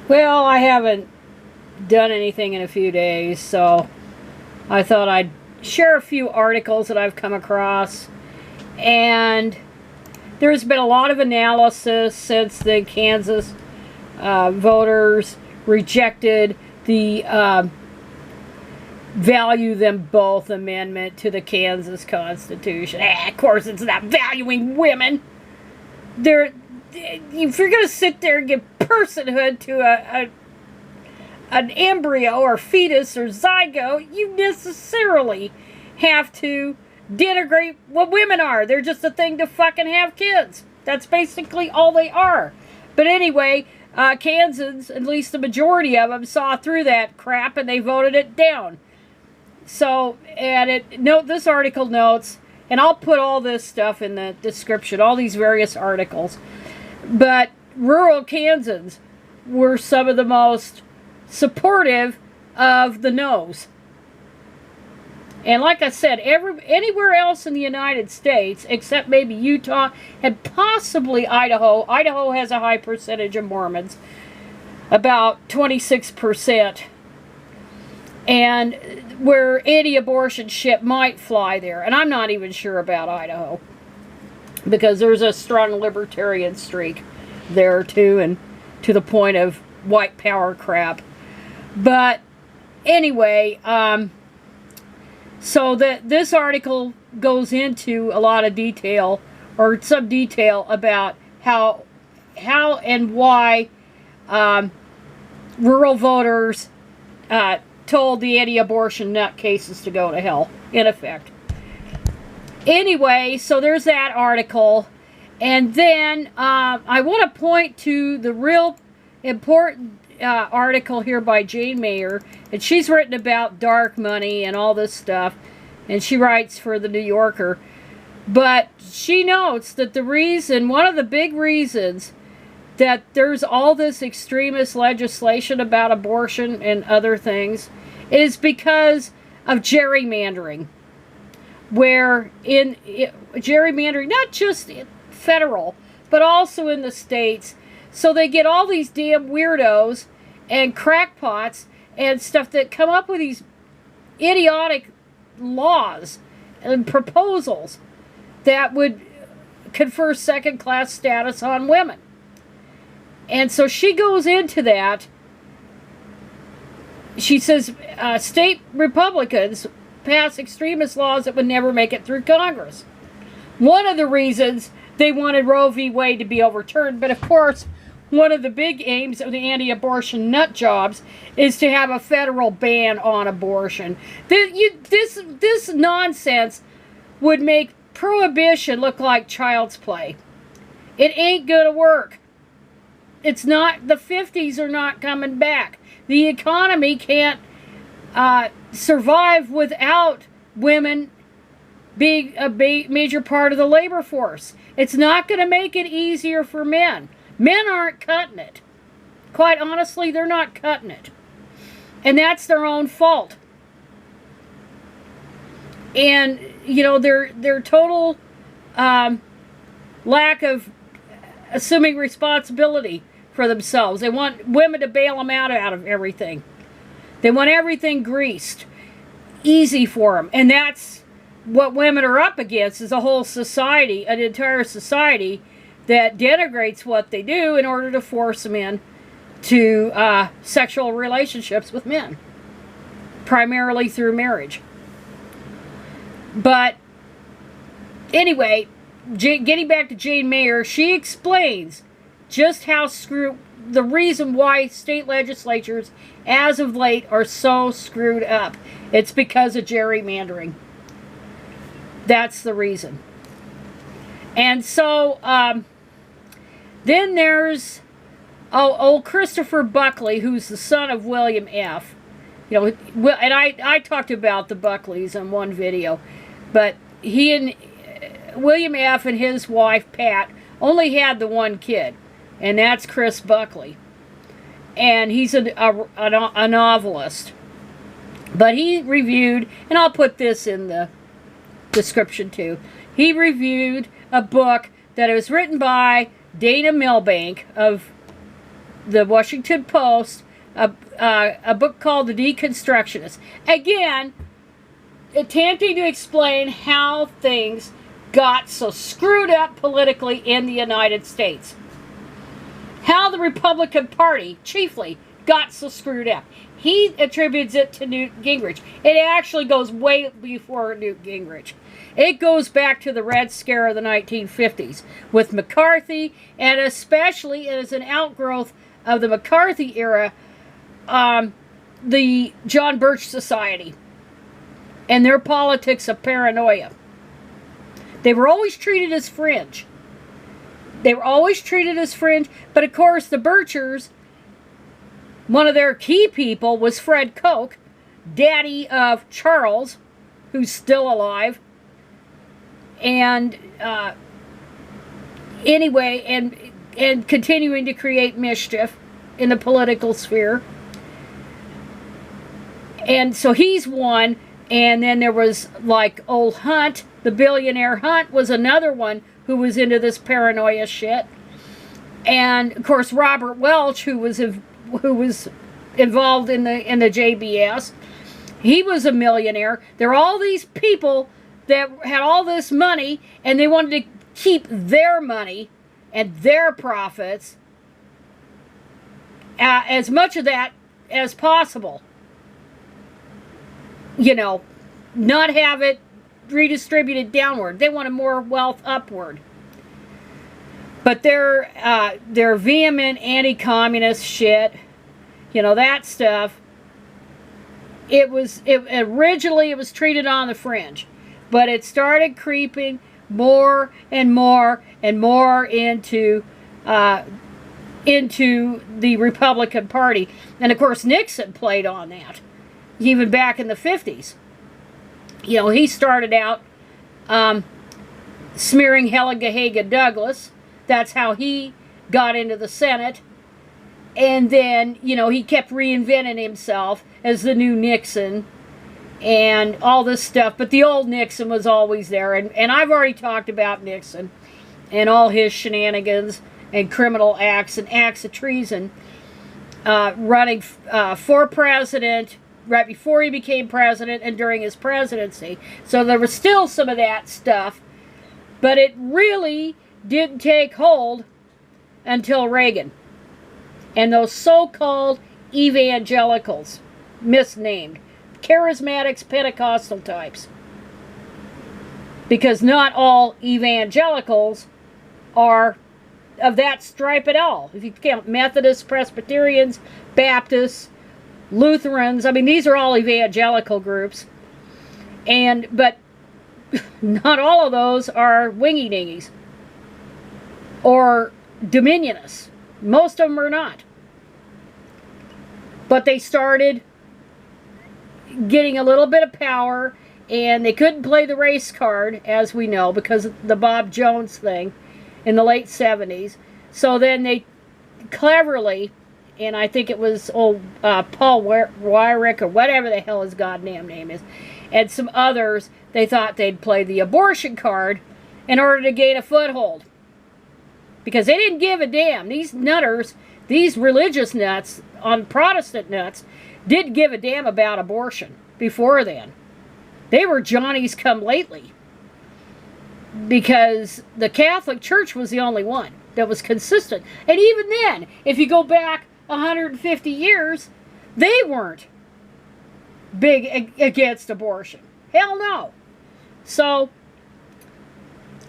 Well, I haven't done anything in a few days, so I thought I'd share a few articles that I've come across. And there's been a lot of analysis since the Kansas voters rejected the value them both amendment to the Kansas Constitution. Of course, it's not valuing women. If you're going to sit there and give personhood to an embryo or fetus or zygote, you necessarily have to denigrate what women are. They're just a thing to fucking have kids. That's basically all they are. But anyway, Kansans, at least the majority of them, saw through that crap and they voted it down. So, this article notes, and I'll put all this stuff in the description, all these various articles. But rural Kansans were some of the most supportive of the no's. And like I said, anywhere else in the United States, except maybe Utah and possibly Idaho. Idaho has a high percentage of Mormons, about 26%. And where anti-abortion shit might fly there. And I'm not even sure about Idaho, because there's a strong libertarian streak there too, and to the point of white power crap. But anyway, so this article goes into a lot of detail, or some detail, about how and why rural voters told the anti-abortion nutcases to go to hell, in effect. Anyway, so there's that article. And then I want to point to the real important article here by Jane Mayer. And she's written about dark money and all this stuff. And she writes for the New Yorker. But she notes that one of the big reasons that there's all this extremist legislation about abortion and other things is because of gerrymandering. Where gerrymandering, not just federal, but also in the states. So they get all these damn weirdos and crackpots and stuff that come up with these idiotic laws and proposals that would confer second-class status on women. And so she goes into that. She says state Republicans pass extremist laws that would never make it through Congress. One of the reasons they wanted Roe v. Wade to be overturned, but of course, one of the big aims of the anti-abortion nut jobs is to have a federal ban on abortion. This nonsense would make prohibition look like child's play. It ain't gonna work. It's not, the 50s are not coming back. The economy can't survive without women being a major part of the labor force. It's not going to make it easier for men. Men aren't cutting it. Quite honestly, they're not cutting it. And that's their own fault. And, their total lack of assuming responsibility for themselves. They want women to bail them out of everything. They want everything greased, easy for them. And that's what women are up against, is a whole society, an entire society that denigrates what they do in order to force them in to sexual relationships with men, primarily through marriage. But anyway, getting back to Jane Mayer, she explains just how the reason why state legislatures as of late are so screwed up. It's because of gerrymandering. That's the reason. And so then there's old Christopher Buckley, who's the son of William F. And I talked about the Buckleys in one video, but he and William F. and his wife Pat only had the one kid, and that's Chris Buckley. And he's a novelist. But he reviewed, and I'll put this in the description too, he reviewed a book that was written by Dana Milbank of the Washington Post, a book called The Deconstructionist. Again, attempting to explain how things got so screwed up politically in the United States. How the Republican Party, chiefly, got so screwed up. He attributes it to Newt Gingrich. It actually goes way before Newt Gingrich. It goes back to the Red Scare of the 1950s with McCarthy, and especially as an outgrowth of the McCarthy era, the John Birch Society and their politics of paranoia. They were always treated as fringe. They were always treated as fringe, but of course the Birchers, one of their key people was Fred Koch, daddy of Charles, who's still alive. And anyway, and continuing to create mischief in the political sphere. And so he's one. And then there was like old Hunt, the billionaire Hunt was another one who was into this paranoia shit. And of course Robert Welch, who was involved in the JBS, he was a millionaire. There are all these people that had all this money, and they wanted to keep their money and their profits, as much of that as possible. You know, not have it redistributed downward. They wanted more wealth upward. But their vehement anti-communist shit, you know, that stuff, originally it was treated on the fringe, but it started creeping more and more and more into the Republican Party. And of course Nixon played on that, even back in the 50s. You know, he started out smearing Helen Gahaga Douglas. That's how he got into the Senate. And then, you know, he kept reinventing himself as the new Nixon and all this stuff. But the old Nixon was always there. And I've already talked about Nixon and all his shenanigans and criminal acts and acts of treason, running for president right before he became president and during his presidency. So there was still some of that stuff, but it really didn't take hold until Reagan. And those so-called evangelicals, misnamed, charismatics, Pentecostal types. Because not all evangelicals are of that stripe at all. If you count Methodists, Presbyterians, Baptists, Lutherans, I mean, these are all evangelical groups. But not all of those are wingy-dingies or dominionists. Most of them are not. But they started getting a little bit of power, and they couldn't play the race card, as we know, because of the Bob Jones thing in the late 70s. So then they cleverly, and I think it was old Paul Weyrich or whatever the hell his goddamn name is, and some others, they thought they'd play the abortion card in order to gain a foothold. Because they didn't give a damn. These nutters, these religious nuts, on Protestant nuts, didn't give a damn about abortion before then. They were Johnnies come lately. Because the Catholic Church was the only one that was consistent. And even then, if you go back 150 years, they weren't big against abortion. Hell no. So,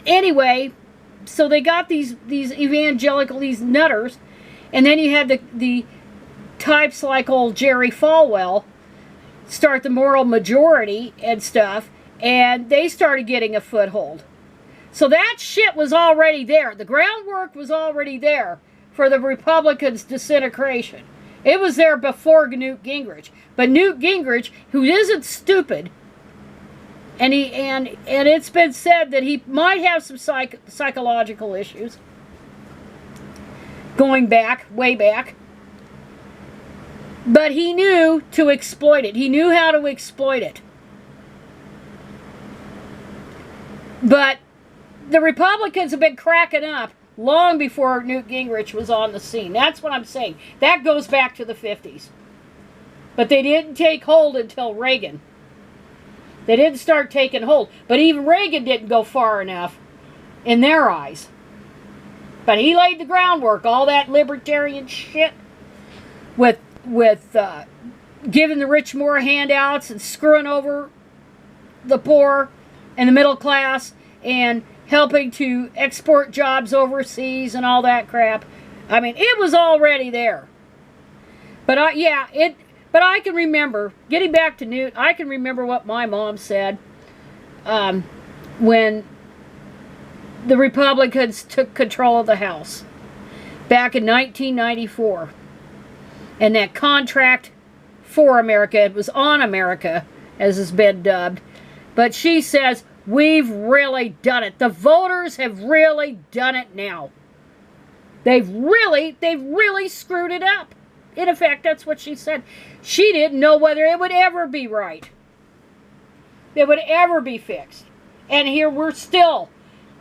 anyway, so they got these evangelical, these nutters, and then you had the types like old Jerry Falwell start the moral majority and stuff, and they started getting a foothold. So that shit was already there. The groundwork was already there for the Republicans' disintegration. It was there before Newt Gingrich. But Newt Gingrich, who isn't stupid, and it's been said that he might have some psychological issues going back, way back. But he knew to exploit it. He knew how to exploit it. But the Republicans have been cracking up long before Newt Gingrich was on the scene. That's what I'm saying. That goes back to the 50s. But they didn't take hold until Reagan. They didn't start taking hold. But even Reagan didn't go far enough in their eyes. But he laid the groundwork, all that libertarian shit with giving the rich more handouts and screwing over the poor and the middle class and helping to export jobs overseas and all that crap. I mean, it was already there. But but I can remember, getting back to Newt, I can remember what my mom said when the Republicans took control of the House back in 1994. And that contract for America, it was on America, as has been dubbed. But she says, we've really done it. The voters have really done it now. They've really screwed it up. In effect, that's what she said. She didn't know whether it would ever be right. It would ever be fixed. And here we're still.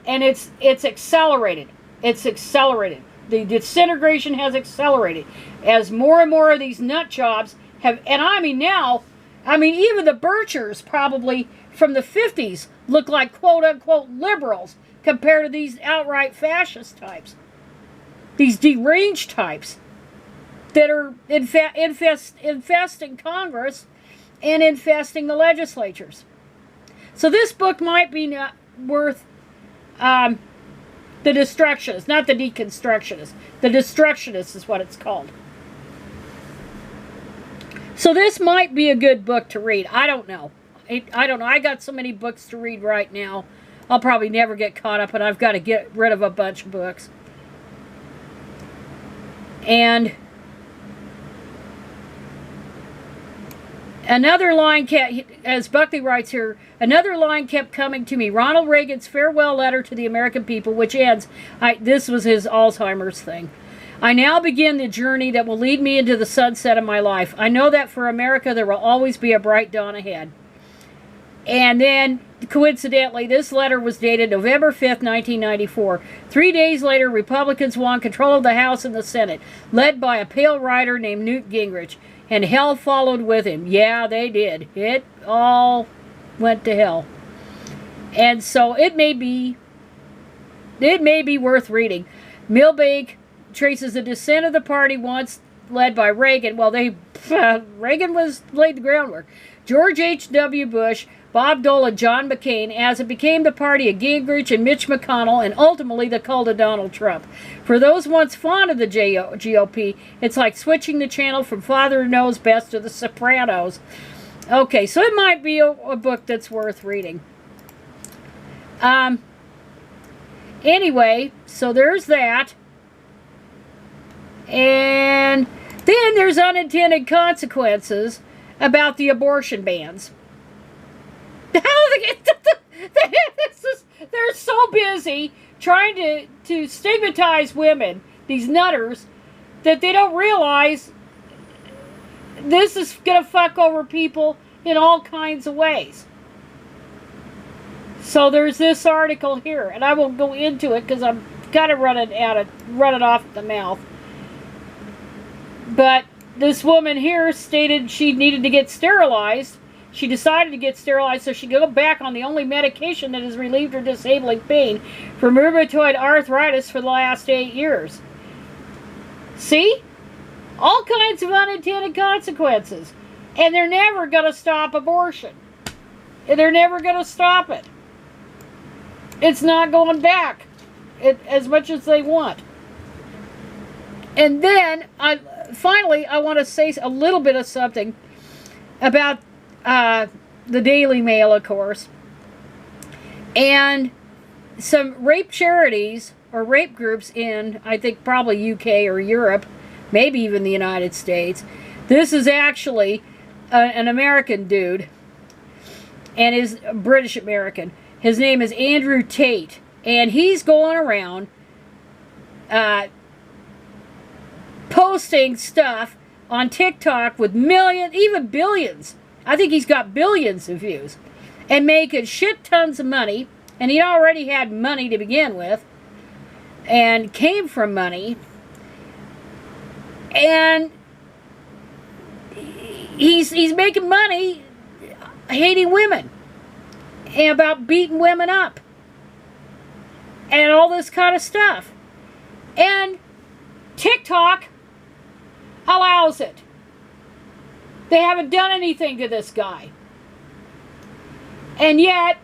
And it's accelerated. It's accelerated. The disintegration has accelerated as more and more of these nut jobs have, and I mean now, even the Birchers probably from the 50s look like quote-unquote liberals compared to these outright fascist types. These deranged types that are infesting Congress and infesting the legislatures. So this book might be worth the Destructionists, not the Deconstructionists. The Destructionists is what it's called. So this might be a good book to read. I don't know. I don't know. I got so many books to read right now. I'll probably never get caught up, and I've got to get rid of a bunch of books. And another line, as Buckley writes here, another line kept coming to me. Ronald Reagan's farewell letter to the American people, which ends, this was his Alzheimer's thing. I now begin the journey that will lead me into the sunset of my life. I know that for America there will always be a bright dawn ahead. And then, coincidentally, this letter was dated November 5th, 1994. 3 days later, Republicans won control of the House and the Senate, led by a pale rider named Newt Gingrich. And hell followed with him. Yeah, they did. It all went to hell. And so it may be worth reading. Milbank traces the descent of the party once led by Reagan. Well, Reagan laid the groundwork. George H.W. Bush, Bob Dole, and John McCain, as it became the party of Gingrich and Mitch McConnell, and ultimately the cult of Donald Trump. For those once fond of the GOP, it's like switching the channel from Father Knows Best to The Sopranos. Okay, so it might be a book that's worth reading. Anyway, so there's that. And then there's unintended consequences about the abortion bans. They're so busy trying to stigmatize women, these nutters, that they don't realize this is going to fuck over people in all kinds of ways. So there's this article here, and I won't go into it because I'm kind of running off at the mouth. But this woman here stated she needed to get sterilized. She decided to get sterilized so she could go back on the only medication that has relieved her disabling pain from rheumatoid arthritis for the last 8 years. See? All kinds of unintended consequences. And they're never going to stop abortion. They're never going to stop it. It's not going back as much as they want. And then, finally, I want to say a little bit of something about the Daily Mail, of course. And some rape charities or rape groups in, I think, probably UK or Europe, maybe even the United States. This is actually an American dude, and is British American. His name is Andrew Tate, and he's going around posting stuff on TikTok with millions, even billions. I think he's got billions of views, and making shit tons of money, and he already had money to begin with, and came from money. And he's making money hating women and about beating women up and all this kind of stuff. And TikTok allows it. They haven't done anything to this guy. And yet,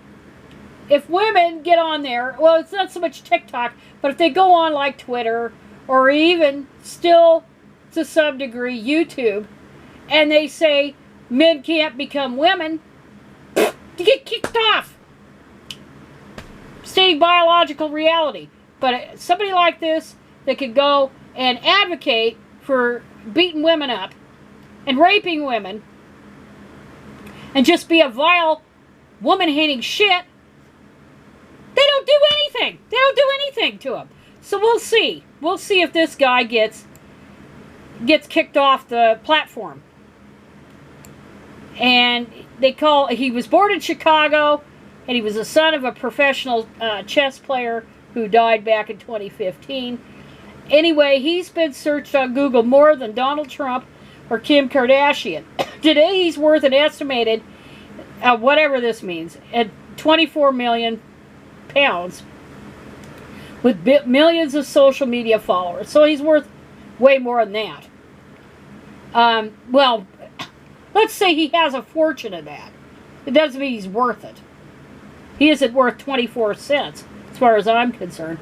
if women get on there, well, it's not so much TikTok, but if they go on like Twitter or even still to some degree YouTube, and they say men can't become women, you get kicked off. Stating biological reality. But somebody like this that could go and advocate for beating women up and raping women and just be a vile woman-hating shit, they don't do anything. They don't do anything to him. So we'll see. We'll see if this guy gets kicked off the platform. And he was born in Chicago, and he was the son of a professional chess player who died back in 2015. Anyway, he's been searched on Google more than Donald Trump or Kim Kardashian. Today he's worth an estimated, whatever this means, at 24 million pounds with millions of social media followers. So he's worth way more than that. Well, let's say he has a fortune of that. It doesn't mean he's worth it. He isn't worth 24 cents, as far as I'm concerned.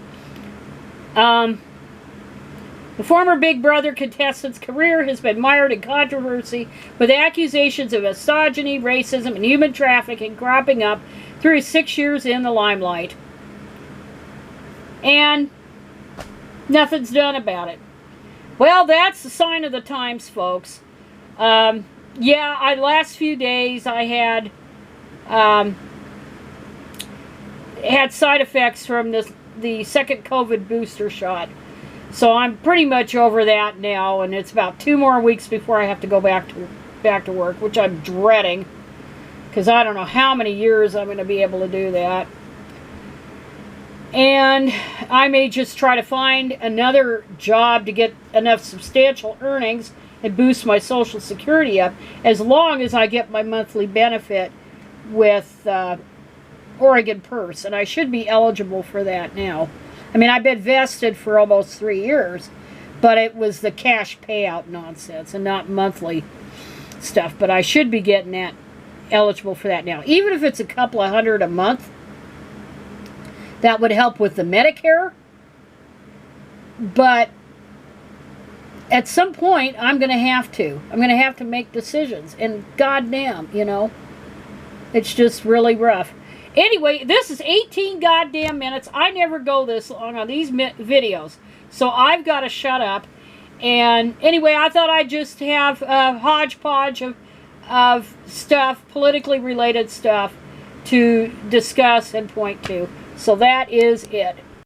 The former Big Brother contestant's career has been mired in controversy, with accusations of misogyny, racism, and human trafficking cropping up through his 6 years in the limelight. And nothing's done about it. Well, that's the sign of the times, folks. Last few days I had side effects from the second COVID booster shot. So I'm pretty much over that now, and it's about 2 more weeks before I have to go back to work, which I'm dreading, because I don't know how many years I'm going to be able to do that. And I may just try to find another job to get enough substantial earnings and boost my Social Security up, as long as I get my monthly benefit with Oregon Purse, and I should be eligible for that now. I mean, I've been vested for almost 3 years, but it was the cash payout nonsense and not monthly stuff. But I should be getting that, eligible for that now. Even if it's a couple of $100 a month, that would help with the Medicare. But at some point, I'm going to have to. I'm going to have to make decisions. And goddamn, it's just really rough. Anyway, this is 18 goddamn minutes. I never go this long on these videos. So I've got to shut up. And anyway, I thought I'd just have a hodgepodge of stuff, politically related stuff, to discuss and point to. So that is it.